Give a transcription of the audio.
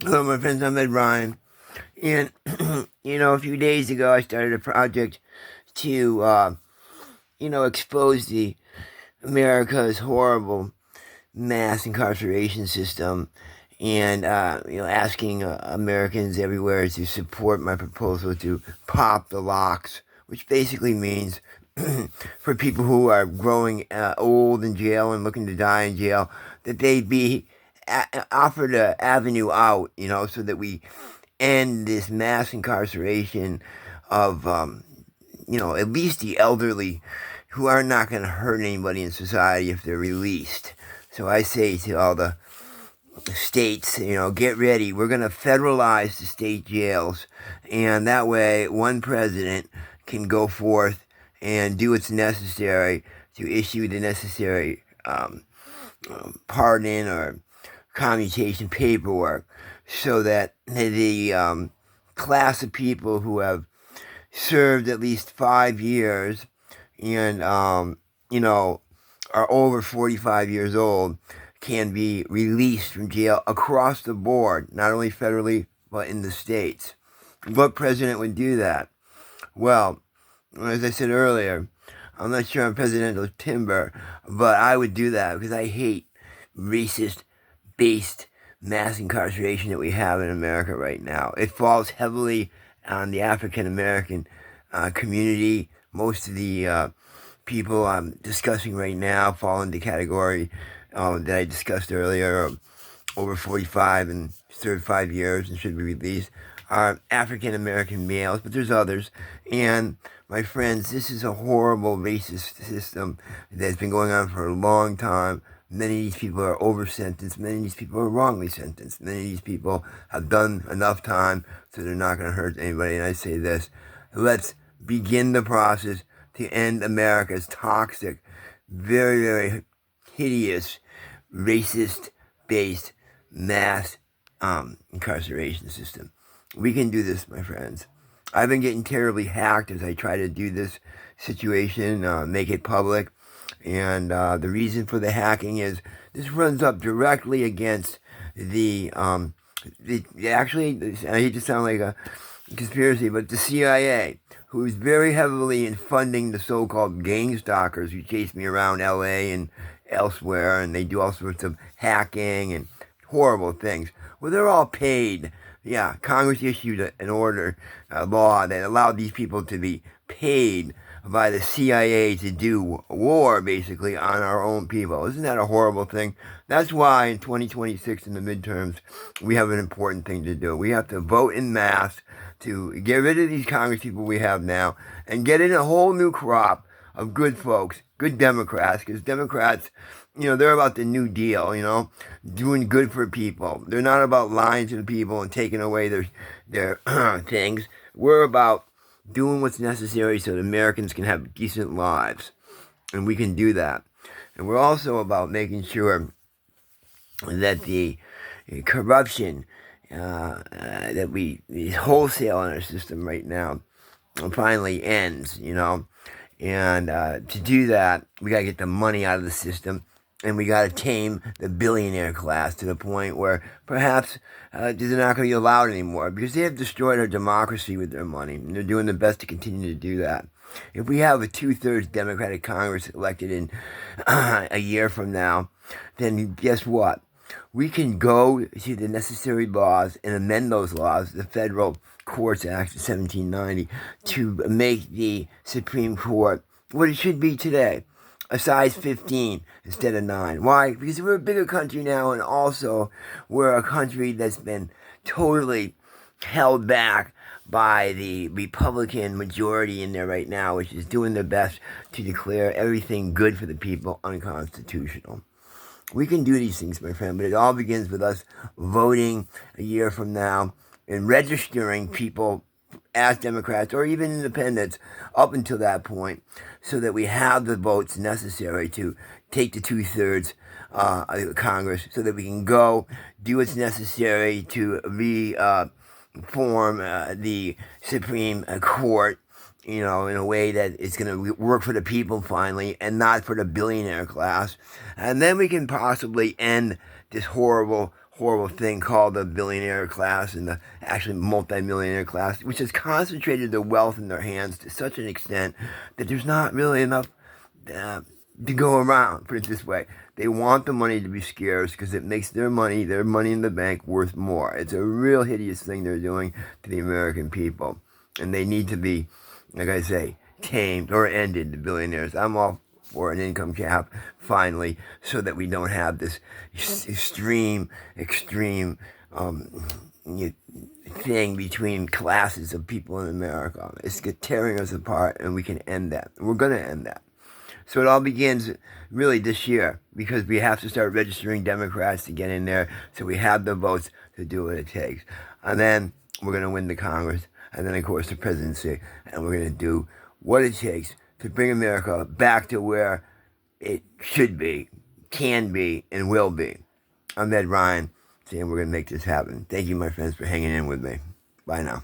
Hello, my friends. I'm Ed Ryan. And, a few days ago, I started a project to, expose the America's horrible mass incarceration system and, asking Americans everywhere to support my proposal to pop the locks, which basically means for people who are growing old in jail and looking to die in jail, that they be offered an avenue out, so that we end this mass incarceration of, at least the elderly who are not going to hurt anybody in society if they're released. So I say to all the states, get ready. We're going to federalize the state jails, and that way one president can go forth and do what's necessary to issue the necessary pardon or commutation paperwork so that the class of people who have served at least 5 years and, are over 45 years old can be released from jail across the board, not only federally, but in the states. What president would do that? Well, as I said earlier, I'm not sure I'm presidential timber, but I would do that because I hate racist-based mass incarceration that we have in America right now. It falls heavily on the African American community. Most of the people I'm discussing right now fall into the category that I discussed earlier, of over 45 and served 5 years and should be released, are African American males, but there's others. And my friends, this is a horrible racist system that's been going on for a long time. Many of these people are over sentenced. Many of these people are wrongly sentenced. Many of these people have done enough time, so they're not going to hurt anybody. And I say this: let's begin the process to end America's toxic, very, very hideous, racist-based mass incarceration system. We can do this, my friends. I've been getting terribly hacked as I try to do this situation, make it public. And the reason for the hacking is this runs up directly against actually, I hate to sound like a conspiracy, but the CIA, who is very heavily in funding the so-called gang stalkers who chase me around LA and elsewhere, and they do all sorts of hacking and horrible things. Well, they're all paid. Yeah, Congress issued an order, a law that allowed these people to be paid by the CIA to do war, basically, on our own people. Isn't that a horrible thing? That's why in 2026, in the midterms, we have an important thing to do. We have to vote in mass to get rid of these Congress people we have now and get in a whole new crop of good folks, good Democrats, because Democrats, they're about the New Deal, doing good for people. They're not about lying to the people and taking away their things. We're about doing what's necessary so that Americans can have decent lives, and we can do that. And we're also about making sure that the corruption that we wholesale in our system right now finally ends, And to do that, we got to get the money out of the system, and we got to tame the billionaire class to the point where perhaps they're not going to be allowed anymore because they have destroyed our democracy with their money, and they're doing their best to continue to do that. If we have a 2/3 Democratic Congress elected in a year from now, then guess what? We can go to the necessary laws and amend those laws, the Federal Courts Act of 1790, to make the Supreme Court what it should be today, a size 15 instead of 9. Why? Because we're a bigger country now, and also we're a country that's been totally held back by the Republican majority in there right now, which is doing their best to declare everything good for the people unconstitutional. We can do these things, my friend, but it all begins with us voting a year from now and registering people as Democrats or even independents up until that point so that we have the votes necessary to take the 2/3 of Congress so that we can go do what's necessary to reform the Supreme Court, in a way that it's going to work for the people finally and not for the billionaire class. And then we can possibly end this horrible, horrible thing called the billionaire class and the actually multimillionaire class, which has concentrated their wealth in their hands to such an extent that there's not really enough to go around, put it this way. They want the money to be scarce because it makes their money in the bank, worth more. It's a real hideous thing they're doing to the American people. And they need to be, like I say, tamed or ended, the billionaires. I'm all for an income cap, finally, so that we don't have this extreme thing between classes of people in America. It's tearing us apart, and we can end that. We're going to end that. So it all begins really this year, because we have to start registering Democrats to get in there so we have the votes to do what it takes. And then we're going to win the Congress, and then, of course, the presidency, and we're going to do what it takes to bring America back to where it should be, can be, and will be. I'm Ed Ryan, saying we're going to make this happen. Thank you, my friends, for hanging in with me. Bye now.